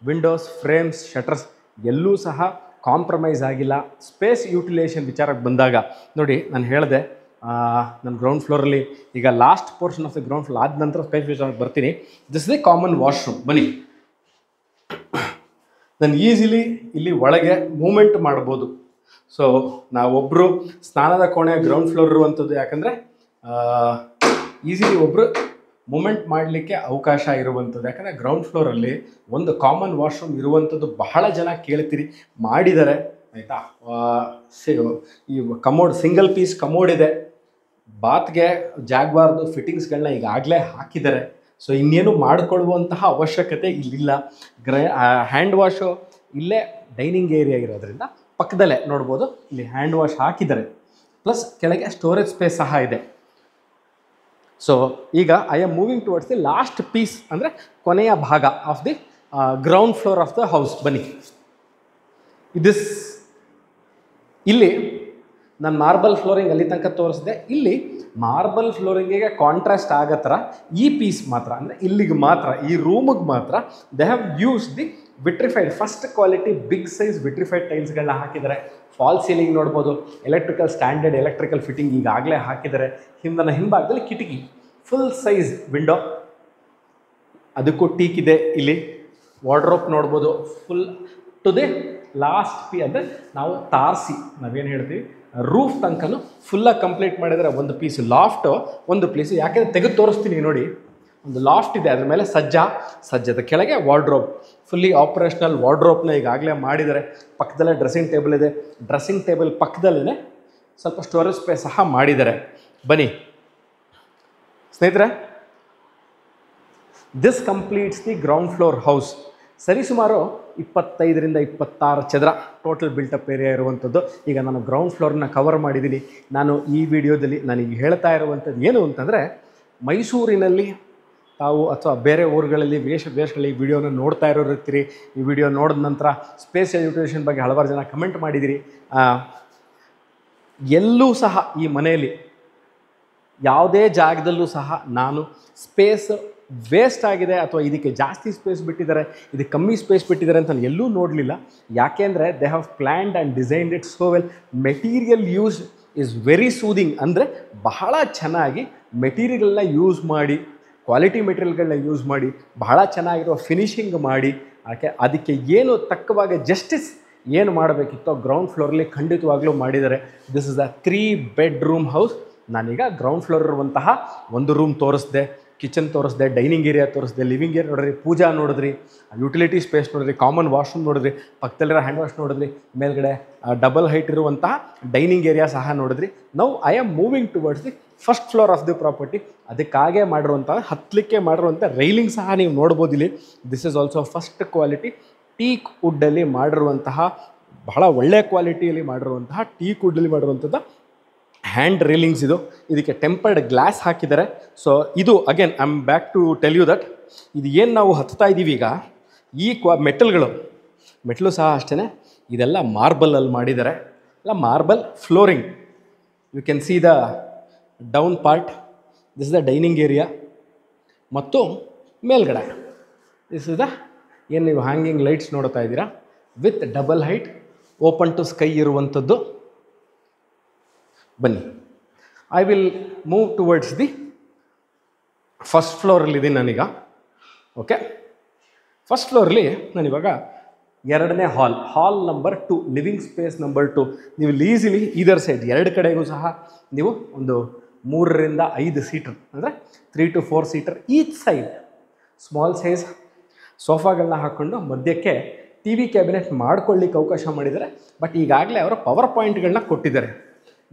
windows, frames, shutters ಎಲ್ಲೂ ಸಹ ಕಾಂಪ್ರಮೈಸ್ ಆಗಿಲ್ಲ. ಸ್ಪೇಸ್ ಯುಟಿಲೈಸೇಷನ್ ವಿಚಾರಕ್ಕೆ ಬಂದಾಗ ನೋಡಿ, ನಾನು ಹೇಳಿದೆ ನನ್ನ ಗ್ರೌಂಡ್ ಫ್ಲೋರಲ್ಲಿ ಈಗ last portion of the ground floor ಆದ ನಂತರ ಸ್ಪೇಸ್ ವಿಚಾರಕ್ಕೆ ಬರ್ತೀನಿ. This is the common washroom. ಬನ್ನಿ, ನಾನು ಈಸಿಲಿ ಇಲ್ಲಿ ಒಳಗೆ ಮೂಮೆಂಟ್ ಮಾಡ್ಬೋದು. ಸೊ ನಾವೊಬ್ಬರು ಸ್ನಾನದ ಕೋಣೆ ಗ್ರೌಂಡ್ ಫ್ಲೋರ್ ಇರುವಂಥದ್ದು, ಯಾಕಂದರೆ ಈಸಿಲಿ ಒಬ್ಬರು ಮೂಮೆಂಟ್ ಮಾಡಲಿಕ್ಕೆ ಅವಕಾಶ ಇರುವಂಥದ್ದು. ಯಾಕಂದರೆ ಗ್ರೌಂಡ್ ಫ್ಲೋರಲ್ಲಿ ಒಂದು ಕಾಮನ್ ವಾಶ್ರೂಮ್ ಇರುವಂಥದ್ದು ಬಹಳ ಜನ ಕೇಳ್ತೀರಿ, ಮಾಡಿದ್ದಾರೆ ಆಯಿತಾ. ಈ ಕಮೋಡ್, ಸಿಂಗಲ್ ಪೀಸ್ ಕಮೋಡ್ ಇದೆ, ಬಾತ್ಗೆ ಜಾಗಬಾರ್ದು ಫಿಟ್ಟಿಂಗ್ಸ್ಗಳನ್ನ ಈಗಾಗಲೇ ಹಾಕಿದ್ದಾರೆ. ಸೊ ಇನ್ನೇನು ಮಾಡಿಕೊಳ್ಳುವಂತಹ ಅವಶ್ಯಕತೆ ಇಲ್ಲಿಲ್ಲ. ಹ್ಯಾಂಡ್ ವಾಶು ಇಲ್ಲೇ ಡೈನಿಂಗ್ ಏರಿಯಾ ಇರೋದ್ರಿಂದ ಪಕ್ಕದಲ್ಲೇ ನೋಡ್ಬೋದು, ಇಲ್ಲಿ ಹ್ಯಾಂಡ್ ವಾಶ್ ಹಾಕಿದ್ದಾರೆ. ಪ್ಲಸ್ ಕೆಳಗೆ ಸ್ಟೋರೇಜ್ ಸ್ಪೇಸ್ ಸಹ ಇದೆ. ಸೊ ಈಗ I am moving towards the last piece, ಅಂದರೆ ಕೊನೆಯ ಭಾಗ of the ground floor of the house. ಬನ್ನಿ, ಇಲ್ಲಿ ನಾನು ಮಾರ್ಬಲ್ ಫ್ಲೋರಿಂಗ್ ಅಲ್ಲಿ ತನಕ ತೋರಿಸಿದೆ. ಇಲ್ಲಿ ಮಾರ್ಬಲ್ ಫ್ಲೋರಿಂಗಿಗೆ ಕಾಂಟ್ರಾಸ್ಟ್ ಆಗೋ ಥರ ಈ ಪೀಸ್ ಮಾತ್ರ, ಅಂದರೆ ಇಲ್ಲಿಗೆ ಮಾತ್ರ, ಈ ರೂಮಿಗೆ ಮಾತ್ರ they have use the vitrified first quality big size vitrified ಟೈಲ್ಸ್ಗಳನ್ನ ಹಾಕಿದ್ದಾರೆ. ಫಾಲ್ ಸೀಲಿಂಗ್ ನೋಡ್ಬೋದು, ಎಲೆಕ್ಟ್ರಿಕಲ್ ಸ್ಟ್ಯಾಂಡರ್ಡ್ ಎಲೆಕ್ಟ್ರಿಕಲ್ ಫಿಟ್ಟಿಂಗ್ ಈಗಾಗಲೇ ಹಾಕಿದ್ದಾರೆ. ಹಿಂಭಾಗದಲ್ಲಿ ಕಿಟಕಿ, ಫುಲ್ ಸೈಜ್ ವಿಂಡೋ, ಅದಕ್ಕೂ ಟೀಕ್ ಇದೆ. ಇಲ್ಲಿ ವಾರ್ಡ್ರೋಪ್ ನೋಡ್ಬೋದು, ಫುಲ್ ಟು ದಿ ಲಾಸ್ಟ್ ಅಂದರೆ ನಾವು ತಾರಿಸಿ ನಾವೇನು ಹೇಳ್ತೀವಿ ರೂಫ್ ತನಕನೂ ಫುಲ್ಲಾಗಿ ಕಂಪ್ಲೀಟ್ ಮಾಡಿದರೆ ಒಂದು ಪೀಸ್ ಲಾಫ್ಟು, ಒಂದು ಪ್ಲೇಸು. ಯಾಕೆಂದರೆ ತೆಗೆದು ತೋರಿಸ್ತೀನಿ ನೋಡಿ, ಒಂದು ಲಾಫ್ಟ್ ಇದೆ, ಅದ್ರ ಮೇಲೆ ಸಜ್ಜದ ಕೆಳಗೆ ವಾರ್ಡ್ರೋಪ್, ಫುಲ್ಲಿ ಆಪರೇಷ್ನಲ್ ವಾರ್ಡ್ರೋಪ್ನ ಈಗಾಗಲೇ ಮಾಡಿದ್ದಾರೆ. ಪಕ್ಕದಲ್ಲೇ ಡ್ರೆಸ್ಸಿಂಗ್ ಟೇಬಲ್ ಇದೆ, ಡ್ರೆಸ್ಸಿಂಗ್ ಟೇಬಲ್ ಪಕ್ಕದಲ್ಲೇ ಸ್ವಲ್ಪ ಸ್ಟೋರೇಜ್ ಸ್ಪೇಸ್ ಸಹ ಮಾಡಿದ್ದಾರೆ. ಬನ್ನಿ ಸ್ನೇಹಿತರೆ, this completes the ground floor house. ಸರಿಸುಮಾರು 25ರಿಂದ 26 ಚದರ ಟೋಟಲ್ ಬಿಲ್ಟಪ್ ಏರಿಯಾ ಇರುವಂಥದ್ದು. ಈಗ ನಾನು ಗ್ರೌಂಡ್ ಫ್ಲೋರ್ನ ಕವರ್ ಮಾಡಿದ್ದೀನಿ. ನಾನು ಈ ವಿಡಿಯೋದಲ್ಲಿ ನನಗೆ ಹೇಳ್ತಾ ಇರುವಂಥದ್ದು ಏನು ಅಂತಂದರೆ, ಮೈಸೂರಿನಲ್ಲಿ ತಾವು ಅಥವಾ ಬೇರೆ ಊರುಗಳಲ್ಲಿ ದೇಶಗಳಲ್ಲಿ ಈ ವಿಡಿಯೋನ ನೋಡ್ತಾ ಇರ್ತೀರಿ. ಈ ವಿಡಿಯೋ ನೋಡಿದ ನಂತರ ಸ್ಪೇಸ್ ಯುಟಿಲೈಸೇಷನ್ ಬಗ್ಗೆ ಹಲವಾರು ಜನ ಕಮೆಂಟ್ ಮಾಡಿದ್ದೀರಿ. ಎಲ್ಲೂ ಸಹ ಈ ಮನೆಯಲ್ಲಿ ಯಾವುದೇ ಜಾಗದಲ್ಲೂ ಸಹ ನಾನು ಸ್ಪೇಸ್ ವೇಸ್ಟ್ ಆಗಿದೆ ಅಥವಾ ಇದಕ್ಕೆ ಜಾಸ್ತಿ ಸ್ಪೇಸ್ ಬಿಟ್ಟಿದ್ದಾರೆ, ಇದಕ್ಕೆ ಕಮ್ಮಿ ಸ್ಪೇಸ್ ಬಿಟ್ಟಿದ್ದಾರೆ ಅಂತ ನಾನು ಎಲ್ಲೂ ನೋಡಲಿಲ್ಲ. ಯಾಕೆಂದರೆ they have planned and designed it so well. Material use is very soothing, ಅಂದರೆ ಬಹಳ ಚೆನ್ನಾಗಿ ಮೆಟೀರಿಯಲ್ನ ಯೂಸ್ ಮಾಡಿ, ಕ್ವಾಲಿಟಿ ಮೆಟೀರಿಯಲ್ಗಳನ್ನ ಯೂಸ್ ಮಾಡಿ, ಬಹಳ ಚೆನ್ನಾಗಿರೋ ಫಿನಿಶಿಂಗ್ ಮಾಡಿ, ಅದಕ್ಕೆ ಏನು ತಕ್ಕವಾಗಿ ಜಸ್ಟಿಸ್ ಏನು ಮಾಡಬೇಕಿತ್ತೋ ಗ್ರೌಂಡ್ ಫ್ಲೋರಲ್ಲಿ ಖಂಡಿತವಾಗ್ಲೂ ಮಾಡಿದ್ದಾರೆ. This is a 3 bedroom house. ನಾನೀಗ ಗ್ರೌಂಡ್ ಫ್ಲೋರ್ ಇರುವಂತಹ ಒಂದು ರೂಮ್ ತೋರಿಸ್ದೆ, ಕಿಚನ್ ತೋರಿಸ್ದೆ, ಡೈನಿಂಗ್ ಏರಿಯಾ ತೋರಿಸ್ದೆ, ಲಿವಿಂಗ್ ಏರಿಯಾ ನೋಡಿದ್ರಿ, ಪೂಜಾ ನೋಡಿದ್ರಿ, ಯುಟಿಲಿಟಿ ಸ್ಪೇಸ್ ನೋಡಿದ್ರಿ, ಕಾಮನ್ ವಾಶ್ರೂಮ್ ನೋಡಿದ್ರಿ, ಪಕ್ಕದಲ್ಲಿರೋ ಹ್ಯಾಂಡ್ ವಾಶ್ ನೋಡಿದ್ರಿ, ಮೇಲ್ಗಡೆ ಡಬಲ್ ಹೈಟ್ ಇರುವಂತಹ ಡೈನಿಂಗ್ ಏರಿಯಾ ಸಹ ನೋಡಿದ್ರಿ. Now I am moving towards the first floor of the property. ಅದಕ್ಕಾಗೆ ಮಾಡಿರುವಂಥ ಹತ್ತಲಿಕ್ಕೆ ಮಾಡಿರುವಂಥ ರೈಲಿಂಗ್ ಸಹ ನೀವು ನೋಡ್ಬೋದು ಇಲ್ಲಿ. This is also first quality teak ವುಡ್ಡಲ್ಲಿ ಮಾಡಿರುವಂತಹ, ಬಹಳ ಒಳ್ಳೆಯ ಕ್ವಾಲಿಟಿಯಲ್ಲಿ ಮಾಡಿರುವಂತಹ ಟೀಕ್ ವುಡ್ಡಲ್ಲಿ ಮಾಡಿರುವಂಥದ್ದು ಹ್ಯಾಂಡ್ ರೈಲಿಂಗ್ಸ್. ಇದಕ್ಕೆ ಟೆಂಪರ್ಡ್ ಗ್ಲಾಸ್ ಹಾಕಿದ್ದಾರೆ. ಸೊ ಇದು again I am back to tell you that, ಇದು ಏನು ನಾವು ಹತ್ತಾ ಇದ್ದೀವಿ ಈಗ, ಈ ಮೆಟಲು ಸಹ ಅಷ್ಟೇ, ಇದೆಲ್ಲ ಮಾರ್ಬಲಲ್ಲಿ ಮಾಡಿದ್ದಾರೆ. ಇಲ್ಲ marble flooring. You can see the down part. This is the dining area. ಮತ್ತು ಮೇಲ್ಗಡೆ ದಿಸ್ ಇಸ್ ದ ಏನು ನೀವು ಹ್ಯಾಂಗಿಂಗ್ ಲೈಟ್ಸ್ ನೋಡ್ತಾ ಇದ್ದೀರಾ, with double height open to sky ಇರುವಂಥದ್ದು. ಬನ್ನಿ, I will move towards the first ಫ್ಲೋರಲ್ಲಿದ್ದೀನಿ ನಾನೀಗ. ಓಕೆ, ಫಸ್ಟ್ ಫ್ಲೋರಲ್ಲಿ ನಾನಿವಾಗ ಎರಡನೇ hall number 2, living space number 2. ನೀವು ಈಸಿಲಿ ಇದರ್ ಸೈಡ್ ಎರಡು ಕಡೆಗೂ ಸಹ ನೀವು ಒಂದು 3ರಿಂದ 5 ಸೀಟರ್ ಅಂದರೆ 3 to 4 seater each side small size ಸೋಫಾಗಳನ್ನ ಹಾಕ್ಕೊಂಡು ಮಧ್ಯಕ್ಕೆ ಟಿ ವಿ ಕ್ಯಾಬಿನೆಟ್ ಮಾಡ್ಕೊಳ್ಳಿಕ್ಕೆ ಅವಕಾಶ ಮಾಡಿದ್ದಾರೆ. ಬಟ್ ಈಗಾಗಲೇ ಅವರು ಪವರ್ ಪಾಯಿಂಟ್ಗಳನ್ನ ಕೊಟ್ಟಿದ್ದಾರೆ.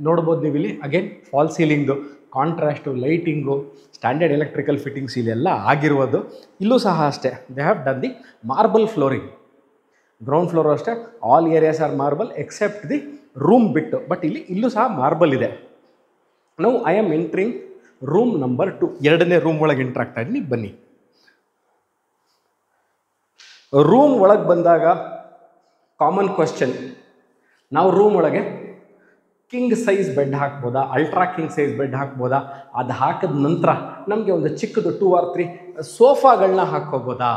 ನೋಡ್ಬೋದು ನೀವು ಇಲ್ಲಿ ಅಗೇನ್ ಫಾಲ್ ಸೀಲಿಂಗ್ದು, contrast, lighting, standard electrical fittings ಇಲ್ಲೆಲ್ಲ ಆಗಿರುವುದು. ಇಲ್ಲೂ ಸಹ ಅಷ್ಟೇ, they have done the marble flooring. Ground floor ಅಷ್ಟೇ, all areas are marble except the room ಬಿಟ್ಟು. ಬಟ್ ಇಲ್ಲೂ ಸಹ ಮಾರ್ಬಲ್ ಇದೆ. ನಾವು I am entering room number 2, 2ನೇ ರೂಮ್ ಒಳಗೆ ಎಂಟ್ರ್ ಆಗ್ತಾ ಇದ್ದೀನಿ. ಬನ್ನಿ. ರೂಮ್ ಒಳಗೆ ಬಂದಾಗ ಕಾಮನ್ ಕ್ವಶನ್, ನಾವು ರೂಮ್ ಒಳಗೆ ಕಿಂಗ್ ಸೈಜ್ ಬೆಡ್ ಹಾಕ್ಬೋದಾ, ಅಲ್ಟ್ರಾ ಕಿಂಗ್ ಸೈಜ್ ಬೆಡ್ ಹಾಕ್ಬೋದಾ, ಅದು ಹಾಕಿದ ನಂತರ ನಮಗೆ ಒಂದು ಚಿಕ್ಕದು 2 or 3 ಸೋಫಾಗಳನ್ನ ಹಾಕ್ಕೋಬೋದಾ?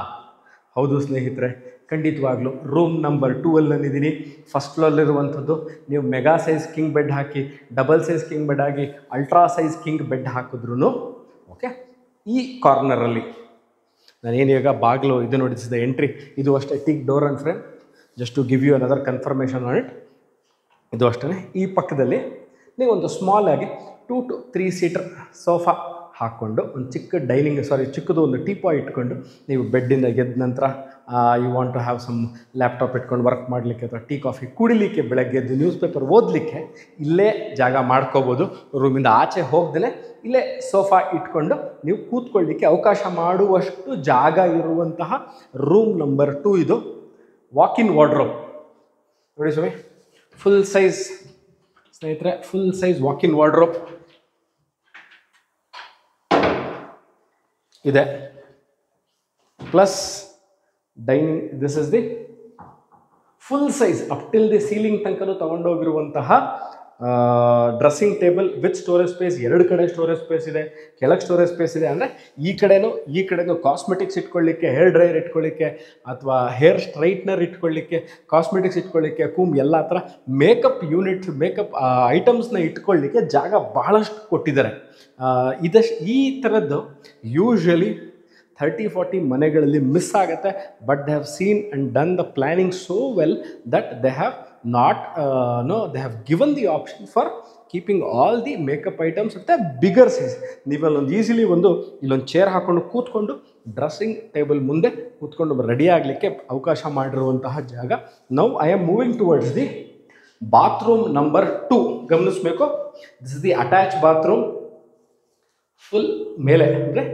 ಹೌದು ಸ್ನೇಹಿತರೆ, ಖಂಡಿತವಾಗ್ಲೂ ರೂಮ್ ನಂಬರ್ 2ಅಲ್ಲಿ ನಾನಿದ್ದೀನಿ. ಫಸ್ಟ್ ಫ್ಲೋರಲ್ಲಿರುವಂಥದ್ದು. ನೀವು ಮೆಗಾ ಸೈಜ್ ಕಿಂಗ್ ಬೆಡ್ ಹಾಕಿ, ಡಬಲ್ ಸೈಜ್ ಕಿಂಗ್ ಬೆಡ್ ಹಾಕಿ, ಅಲ್ಟ್ರಾ ಸೈಜ್ ಕಿಂಗ್ ಬೆಡ್ ಹಾಕಿದ್ರೂ ಓಕೆ. ಈ ಕಾರ್ನರಲ್ಲಿ ನಾನೇನು ಇವಾಗ ಬಾಗಿಲು ಇದು ನೋಡಿಸಿದ ಎಂಟ್ರಿ, ಇದು ಅಷ್ಟೇ teak door and frame, just to give you another confirmation on it. ಇದು ಅಷ್ಟೇ. ಈ ಪಕ್ಕದಲ್ಲಿ ನೀವೊಂದು ಸ್ಮಾಲ್ ಆಗಿ 2 to 3 ಸೀಟರ್ ಸೋಫಾ ಹಾಕ್ಕೊಂಡು ಒಂದು ಚಿಕ್ಕದು ಒಂದು ಟೀಪಾಯ್ ಇಟ್ಕೊಂಡು ನೀವು ಬೆಡ್ಡಿಂದ ಗೆದ್ದ ನಂತರ you want to have some laptop ಇಟ್ಕೊಂಡು ವರ್ಕ್ ಮಾಡಲಿಕ್ಕೆ ಅಥವಾ ಟೀ ಕಾಫಿ ಕುಡಿಲಿಕ್ಕೆ, ಬೆಳಗ್ಗೆ ಎದ್ದು ನ್ಯೂಸ್ ಪೇಪರ್ ಓದಲಿಕ್ಕೆ ಇಲ್ಲೇ ಜಾಗ ಮಾಡ್ಕೋಬೋದು. ರೂಮಿಂದ ಆಚೆ ಹೋಗ್ದೇ ಇಲ್ಲೇ ಸೋಫಾ ಇಟ್ಕೊಂಡು ನೀವು ಕೂತ್ಕೊಳ್ಳಿಕ್ಕೆ ಅವಕಾಶ ಮಾಡುವಷ್ಟು ಜಾಗ ಇರುವಂತಹ ರೂಮ್ ನಂಬರ್ 2 ಇದು. ವಾಕ್-ಇನ್ ವಾರ್ಡ್ರೋಬ್ ನೋಡಿ ಸ್ವಾಮಿ, ಫುಲ್ ಸೈಜ್ ಸ್ನೇಹಿತರೆ, ಫುಲ್ ಸೈಜ್ ವಾಕ್-ಇನ್ ವಾರ್ಡ್ರೋಬ್ ಇದೆ. Plus dining, this is the full size up till the ceiling ತನಕನೂ ತೊಗೊಂಡೋಗಿರುವಂತಹ dressing table with storage space. 2 ಕಡೆ ಸ್ಟೋರೇಜ್ ಸ್ಪೇಸ್ ಇದೆ, ಕೆಳಗೆ ಸ್ಟೋರೇಜ್ ಸ್ಪೇಸ್ ಇದೆ. ಅಂದರೆ ಈ ಕಡೆನೂ ಕಾಸ್ಮೆಟಿಕ್ಸ್ ಇಟ್ಕೊಳ್ಳಿಕ್ಕೆ, ಹೇರ್ ಡ್ರೈಯರ್ ಇಟ್ಕೊಳ್ಳಿಕ್ಕೆ, ಅಥವಾ ಹೇರ್ ಸ್ಟ್ರೈಟ್ನರ್ ಇಟ್ಕೊಳ್ಳಿಕ್ಕೆ, ಕಾಸ್ಮೆಟಿಕ್ಸ್ ಇಟ್ಕೊಳ್ಳಿಕ್ಕೆ, ಕೂಮ್ ಎಲ್ಲ ಥರ ಮೇಕಪ್ ಯೂನಿಟ್ಸ್, ಮೇಕಪ್ ಐಟಮ್ಸ್ನ ಇಟ್ಕೊಳ್ಳಿಕ್ಕೆ ಜಾಗ ಬಹಳಷ್ಟು ಕೊಟ್ಟಿದ್ದಾರೆ. ಈ ಥರದ್ದು ಯೂಶ್ವಲಿ 30-40 ಮನೆಗಳಲ್ಲಿ ಮಿಸ್ ಆಗುತ್ತೆ. But they have seen and done the planning so well that they have they have given the option for keeping all the makeup items at a bigger size. ನೀವಲ್ಲೊಂದು easily ಇಲ್ಲೊಂದು chair ಹಾಕ್ಕೊಂಡು ಕೂತ್ಕೊಂಡು dressing table ಮುಂದೆ ಕೂತ್ಕೊಂಡು ready ಆಗಲಿಕ್ಕೆ ಅವಕಾಶ ಮಾಡಿರುವಂತಹ ಜಾಗ. Now I am moving towards the bathroom number 2. ಗಮನಿಸಬೇಕು, this is the attach bathroom. Full ಮೇಲೆ ಅಂದರೆ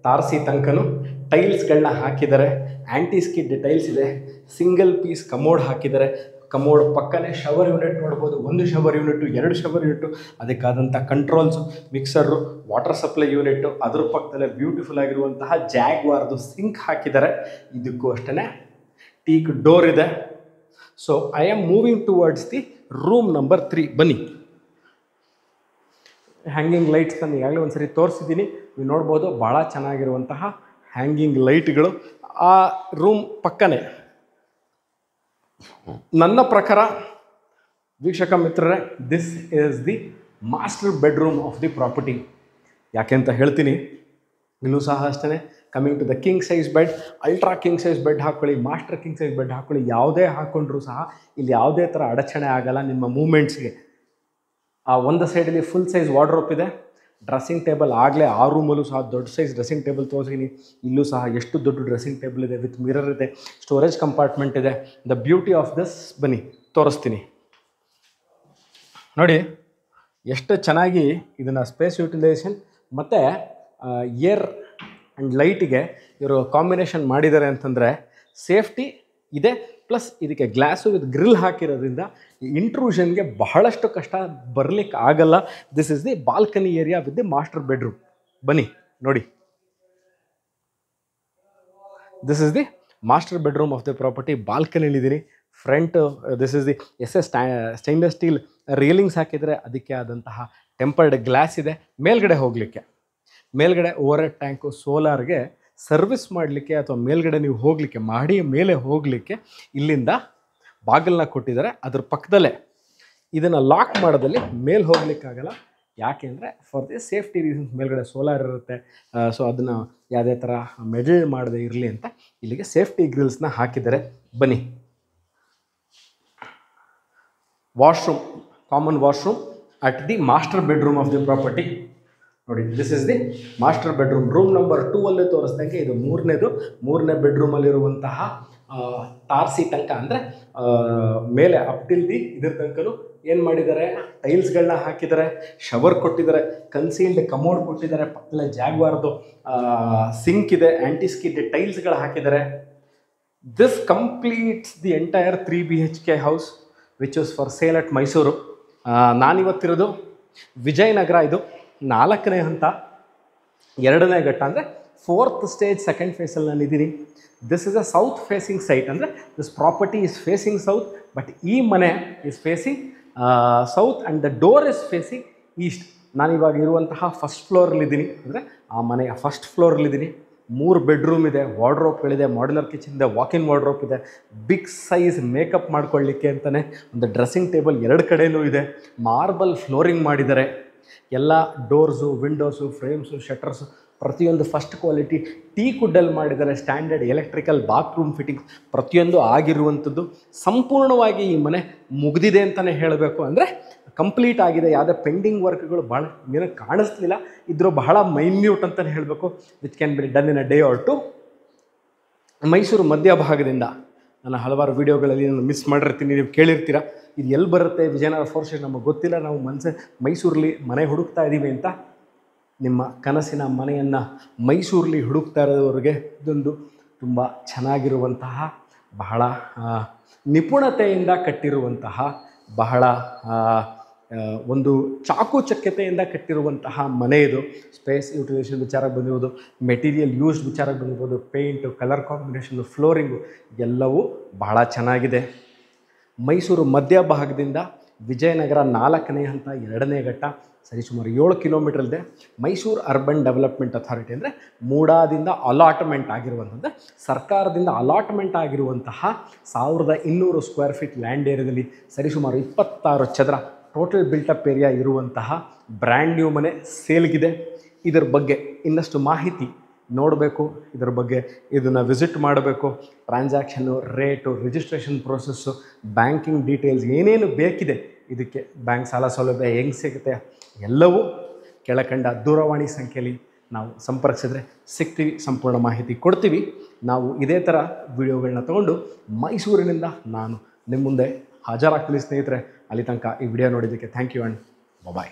ತಾರಸಿ ತನಕನೂ ಟೈಲ್ಸ್ಗಳನ್ನ ಹಾಕಿದ್ದಾರೆ. ಆ್ಯಂಟಿ ಸ್ಕಿಡ್ ಟೈಲ್ಸ್ ಇದೆ. ಸಿಂಗಲ್ ಪೀಸ್ ಕಮೋಡ್ ಹಾಕಿದ್ದಾರೆ. ಕಮೋಡ್ ಪಕ್ಕನೇ ಶವರ್ ಯೂನಿಟ್ ನೋಡ್ಬೋದು. 1 ಶವರ್ ಯೂನಿಟು, 2 ಶವರ್ ಯೂನಿಟು, ಅದಕ್ಕಾದಂಥ controls, mixer, water supply unit, ಅದ್ರ ಪಕ್ಕದಲ್ಲೇ ಬ್ಯೂಟಿಫುಲ್ ಆಗಿರುವಂತಹ ಜಾಗ್ವಾರ್ದು ಸಿಂಕ್ ಹಾಕಿದ್ದಾರೆ. ಇದಕ್ಕೂ ಅಷ್ಟೇ ಟೀಕ್ ಡೋರ್ ಇದೆ. So I am moving towards the room number 3. ಬನ್ನಿ. ಹ್ಯಾಂಗಿಂಗ್ ಲೈಟ್ಸ್ ನಾನು ಈಗಾಗಲೇ ಒಂದು ಸರಿ ತೋರಿಸಿದ್ದೀನಿ. ನೀವು ನೋಡ್ಬೋದು ಭಾಳ ಚೆನ್ನಾಗಿರುವಂತಹ ಹ್ಯಾಂಗಿಂಗ್ ಲೈಟ್ಗಳು ಆ ರೂಮ್ ಪಕ್ಕನೇ. ನನ್ನ ಪ್ರಕಾರ ವೀಕ್ಷಕ ಮಿತ್ರರೇ, this is the master bedroom of the property. ಯಾಕೆ ಅಂತ ಹೇಳ್ತೀನಿ. ಇಲ್ಲೂ ಸಹ ಅಷ್ಟೇ, coming to the king size bed, ultra king size bed ಹಾಕ್ಕೊಳ್ಳಿ, ಮಾಸ್ಟರ್ ಕಿಂಗ್ ಸೈಜ್ ಬೆಡ್ ಹಾಕ್ಕೊಳ್ಳಿ, ಯಾವುದೇ ಹಾಕ್ಕೊಂಡ್ರೂ ಸಹ ಇಲ್ಲಿ ಯಾವುದೇ ಥರ ಅಡಚಣೆ ಆಗಲ್ಲ ನಿಮ್ಮ ಮೂಮೆಂಟ್ಸ್ಗೆ. ಆ ಒಂದು ಸೈಡಲ್ಲಿ ಫುಲ್ ಸೈಜ್ ವಾರ್ಡ್ರೋಬ್ ಇದೆ. ಡ್ರೆಸ್ಸಿಂಗ್ ಟೇಬಲ್ ಆಗಲೇ ಆ ರೂಮಲ್ಲೂ ಸಹ ದೊಡ್ಡ ಸೈಜ್ ಡ್ರೆಸ್ಸಿಂಗ್ ಟೇಬಲ್ ತೋರಿಸಿದ್ದೀನಿ. ಇಲ್ಲೂ ಸಹ ಎಷ್ಟು ದೊಡ್ಡ ಡ್ರೆಸ್ಸಿಂಗ್ ಟೇಬಲ್ ಇದೆ, ವಿತ್ ಮಿರರ್ ಇದೆ, ಸ್ಟೋರೇಜ್ ಕಂಪಾರ್ಟ್ಮೆಂಟ್ ಇದೆ. ದ ಬ್ಯೂಟಿ ಆಫ್ ದಿಸ್, ಬನ್ನಿ ತೋರಿಸ್ತೀನಿ ನೋಡಿ ಎಷ್ಟು ಚೆನ್ನಾಗಿ ಇದನ್ನು ಸ್ಪೇಸ್ ಯೂಟಿಲೈಸೇಷನ್ ಮತ್ತು ಏರ್ ಆ್ಯಂಡ್ ಲೈಟಿಗೆ ಇವರು ಕಾಂಬಿನೇಷನ್ ಮಾಡಿದ್ದಾರೆ ಅಂತಂದರೆ ಸೇಫ್ಟಿ ಇದೆ. ಪ್ಲಸ್ ಇದಕ್ಕೆ ಗ್ಲಾಸು ವಿತ್ ಗ್ರಿಲ್ ಹಾಕಿರೋದ್ರಿಂದ ಇಂಟ್ರೂಷನ್ಗೆ ಬಹಳಷ್ಟು ಕಷ್ಟ ಬರಲಿಕ್ಕೆ ಆಗಲ್ಲ. This is the balcony area with the master bedroom. ಬನ್ನಿ ನೋಡಿ, this is the master bedroom of the property. ಬಾಲ್ಕನಿಲಿದ್ದೀನಿ. Front this is the stainless steel railings ಹಾಕಿದರೆ ಅದಕ್ಕೆ ಆದಂತಹ ಟೆಂಪರ್ಡ್ ಗ್ಲಾಸ್ ಇದೆ. ಮೇಲ್ಗಡೆ ಹೋಗಲಿಕ್ಕೆ, ಮೇಲ್ಗಡೆ ಓವರ್ ಹೆಡ್ ಟ್ಯಾಂಕು, ಸೋಲಾರ್ಗೆ ಸರ್ವಿಸ್ ಮಾಡಲಿಕ್ಕೆ ಅಥವಾ ಮೇಲ್ಗಡೆ ನೀವು ಹೋಗಲಿಕ್ಕೆ, ಮಹಡಿಯ ಮೇಲೆ ಹೋಗಲಿಕ್ಕೆ ಇಲ್ಲಿಂದ ಬಾಗಿಲನ್ನ ಕೊಟ್ಟಿದ್ದಾರೆ. ಅದ್ರ ಪಕ್ಕದಲ್ಲೇ ಇದನ್ನು ಲಾಕ್ ಮಾಡೋದಲ್ಲಿ ಮೇಲೆ ಹೋಗ್ಲಿಕ್ಕಾಗಲ್ಲ. ಯಾಕೆ ಅಂದರೆ ಫಾರ್ ದಿ ಸೇಫ್ಟಿ ರೀಸನ್ಸ್ ಮೇಲ್ಗಡೆ ಸೋಲಾರ್ ಇರುತ್ತೆ. ಸೊ ಅದನ್ನು ಯಾವುದೇ ಥರ ಮೆಡಲ್ ಮಾಡದೆ ಇರಲಿ ಅಂತ ಇಲ್ಲಿಗೆ ಸೇಫ್ಟಿ ಗ್ರಿಲ್ಸ್ನ ಹಾಕಿದ್ದಾರೆ. ಬನ್ನಿ, washroom, common washroom at the master bedroom of the property. ನೋಡಿ, this is the master bedroom. Room number 2 ಅಲ್ಲಿ ತೋರಿಸ್ದಂಗೆ ಇದು ಮೂರನೇ ಬೆಡ್ರೂಮಲ್ಲಿರುವಂತಹ ತಾರಸಿ ತನಕ, ಅಂದರೆ ಮೇಲೆ ಅಪ್ ಟಿಲ್ ದಿ ಇದ್ರ ತನಕನೂ ಏನು ಮಾಡಿದ್ದಾರೆ, ಟೈಲ್ಸ್ಗಳನ್ನ ಹಾಕಿದ್ದಾರೆ, ಶವರ್ ಕೊಟ್ಟಿದ್ದಾರೆ, ಕನ್ಸೀಲ್ಡ್ ಕಮೋಡ್ ಕೊಟ್ಟಿದ್ದಾರೆ, ಪಕ್ಕದಲ್ಲೇ ಜಾಗ್ವಾರ್ದು ಸಿಂಕ್ ಇದೆ, ಆ್ಯಂಟಿ ಸ್ಕಿಡ್ ಟೈಲ್ಸ್ಗಳು ಹಾಕಿದ್ದಾರೆ. This completes the entire 3 BHK house which is for sale at Mysuru. ನಾನಿವತ್ತಿರೋದು ವಿಜಯನಗರ. ಇದು 4ನೇ ಹಂತ, 2ನೇ ಘಟ್ಟ, ಅಂದರೆ 4th ಸ್ಟೇಜ್ 2nd ಫೇಸಲ್ಲಿ ನಾನು ಇದ್ದೀನಿ. This is a south facing site, ಅಂದರೆ this property is facing south, but ಈ ಮನೆ is facing south and the door is facing east. ನಾನಿವಾಗ ಇರುವಂತಹ ಫಸ್ಟ್ ಫ್ಲೋರಲ್ಲಿದ್ದೀನಿ, ಅಂದರೆ ಆ ಮನೆಯ ಫಸ್ಟ್ ಫ್ಲೋರಲ್ಲಿದ್ದೀನಿ. 3 ಬೆಡ್ರೂಮ್ ಇದೆ, ವಾರ್ಡ್ರೋಬ್ಗಳಿದೆ, ಮಾಡ್ಯುಲರ್ ಕಿಚನ್ ಇದೆ, ವಾಕಿನ್ ವಾರ್ಡ್ರೋಬ್ ಇದೆ, ಬಿಗ್ ಸೈಜ್ ಮೇಕಪ್ ಮಾಡ್ಕೊಳ್ಳಿಕ್ಕೆ ಅಂತಲೇ ಒಂದು ಡ್ರೆಸ್ಸಿಂಗ್ ಟೇಬಲ್ 2 ಕಡೆಯೂ ಇದೆ, ಮಾರ್ಬಲ್ ಫ್ಲೋರಿಂಗ್ ಮಾಡಿದ್ದಾರೆ. ಎಲ್ಲ ಡೋರ್ಸು, ವಿಂಡೋಸು, ಫ್ರೇಮ್ಸು, ಶಟರ್ಸು ಪ್ರತಿಯೊಂದು ಫಸ್ಟ್ ಕ್ವಾಲಿಟಿ ಟೀ ಕುಡ್ಡಲ್ಲಿ ಮಾಡಿದ್ದಾರೆ. ಸ್ಟ್ಯಾಂಡರ್ಡ್ ಎಲೆಕ್ಟ್ರಿಕಲ್ ಬಾತ್ರೂಮ್ ಫಿಟ್ಟಿಂಗ್ಸ್ ಪ್ರತಿಯೊಂದು ಆಗಿರುವಂಥದ್ದು. ಸಂಪೂರ್ಣವಾಗಿ ಈ ಮನೆ ಮುಗಿದಿದೆ ಅಂತಲೇ ಹೇಳಬೇಕು, ಅಂದರೆ ಕಂಪ್ಲೀಟ್ ಆಗಿದೆ. ಯಾವುದೇ ಪೆಂಡಿಂಗ್ ವರ್ಕ್ಗಳು ಭಾಳ ಏನೋ ಕಾಣಿಸ್ಲಿಲ್ಲ, ಇದ್ರ ಬಹಳ ಮೈನ್ಯೂಟ್ ಅಂತಲೇ ಹೇಳಬೇಕು. Which can be done in a day or two. Mysuru ಮಧ್ಯಭಾಗದಿಂದ ನಾನು ಹಲವಾರು ವೀಡಿಯೋಗಳಲ್ಲಿ ನಾನು ಮಿಸ್ ಮಾಡಿರ್ತೀನಿ, ನೀವು ಕೇಳಿರ್ತೀರ ಇದು ಎಲ್ಲಿ ಬರುತ್ತೆ ವಿಜಯನಗರ 4th ಸ್ಟೇಜ್, ನಮಗೆ ಗೊತ್ತಿಲ್ಲ, ನಾವು ಮೈಸೂರಲ್ಲಿ ಮನೆ ಹುಡುಕ್ತಾ ಇದ್ದೀವಿ ಅಂತ. ನಿಮ್ಮ ಕನಸಿನ ಮನೆಯನ್ನು ಮೈಸೂರಲ್ಲಿ ಹುಡುಕ್ತಾ ಇರೋದವ್ರಿಗೆ ಇದೊಂದು ತುಂಬ ಚೆನ್ನಾಗಿರುವಂತಹ, ಬಹಳ ನಿಪುಣತೆಯಿಂದ ಕಟ್ಟಿರುವಂತಹ, ಬಹಳ ಒಂದು ಚಾಕುಚಕ್ಯತೆಯಿಂದ ಕಟ್ಟಿರುವಂತಹ ಮನೆ ಇದು. ಸ್ಪೇಸ್ ಯುಟಿಲೈಸೇಷನ್ ವಿಚಾರಕ್ಕೆ ಬಂದಿರ್ಬೋದು, ಮೆಟೀರಿಯಲ್ ಯೂಸ್ಡ್ ವಿಚಾರಕ್ಕೆ ಬಂದಿರ್ಬೋದು, ಪೇಂಟು, ಕಲರ್ ಕಾಂಬಿನೇಷನ್ನು, ಫ್ಲೋರಿಂಗು ಎಲ್ಲವೂ ಬಹಳ ಚೆನ್ನಾಗಿದೆ. ಮೈಸೂರು ಮಧ್ಯಭಾಗದಿಂದ ವಿಜಯನಗರ 4ನೇ ಹಂತ, 2ನೇ ಘಟ್ಟ, ಸರಿಸುಮಾರು 7 ಕಿಲೋಮೀಟರ್ ಇದೆ. ಮೈಸೂರು ಅರ್ಬನ್ ಡೆವಲಪ್ಮೆಂಟ್ ಅಥಾರಿಟಿ, ಅಂದರೆ ಮೂಡಾದಿಂದ ಅಲಾಟ್ಮೆಂಟ್ ಆಗಿರುವಂಥದ್ದು, ಸರ್ಕಾರದಿಂದ ಅಲಾಟ್ಮೆಂಟ್ ಆಗಿರುವಂತಹ 1200 ಸ್ಕ್ವೇರ್ ಫೀಟ್ ಲ್ಯಾಂಡ್ ಏರಿಯಾದಲ್ಲಿ ಸರಿಸುಮಾರು 26 ಚದರ ಟೋಟಲ್ ಬಿಲ್ಟಪ್ ಏರಿಯಾ ಇರುವಂತಹ ಬ್ರ್ಯಾಂಡ್ ನ್ಯೂ ಮನೆ ಸೇಲ್ಗಿದೆ. ಇದರ ಬಗ್ಗೆ ಇನ್ನಷ್ಟು ಮಾಹಿತಿ ನೋಡಬೇಕು, ಇದರ ಬಗ್ಗೆ ಇದನ್ನು ವಿಸಿಟ್ ಮಾಡಬೇಕು. Transaction, rate, registration process, banking details ಏನೇನು ಬೇಕಿದೆ, ಇದಕ್ಕೆ ಬ್ಯಾಂಕ್ ಸಾಲ ಸೌಲಭ್ಯ ಹೆಂಗೆ ಸಿಗುತ್ತೆ ಎಲ್ಲವೂ ಕೆಳಕಂಡ ದೂರವಾಣಿ ಸಂಖ್ಯೆಯಲ್ಲಿ ನಾವು ಸಂಪರ್ಕಿಸಿದ್ರೆ ಸಿಗ್ತೀವಿ, ಸಂಪೂರ್ಣ ಮಾಹಿತಿ ಕೊಡ್ತೀವಿ. ನಾವು ಇದೇ ಥರ ವಿಡಿಯೋಗಳನ್ನ ತೊಗೊಂಡು ಮೈಸೂರಿನಿಂದ ನಾನು ನಿಮ್ಮ ಮುಂದೆ ಹಾಜರಾಗ್ತೀನಿ ಸ್ನೇಹಿತರೆ. ಅಲ್ಲಿ ತನಕ ಈ ವಿಡಿಯೋ ನೋಡಿದ್ದಕ್ಕೆ ಥ್ಯಾಂಕ್ ಯು ಆ್ಯಂಡ್ ಬಾಯ್.